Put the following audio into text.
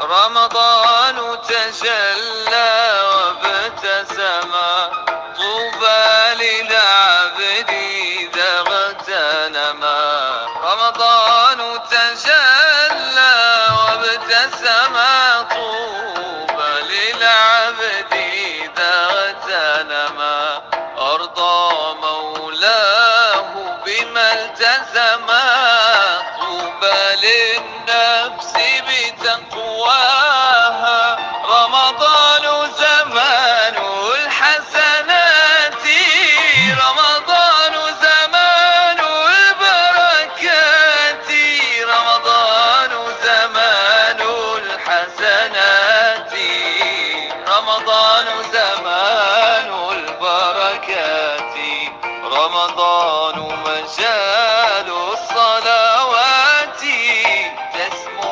رمضان تجلى وابتسم، طوبى للعبد إذا اغتنما. رمضان تجلى وابتسم، طوبى للعبد إذا اغتنما. أرضى مولاه بما التزما، طوبى للنفس بتقواها. رمضان زمان الحسنات، رمضان زمان البركات، رمضان زمان الحسنات، رمضان زمان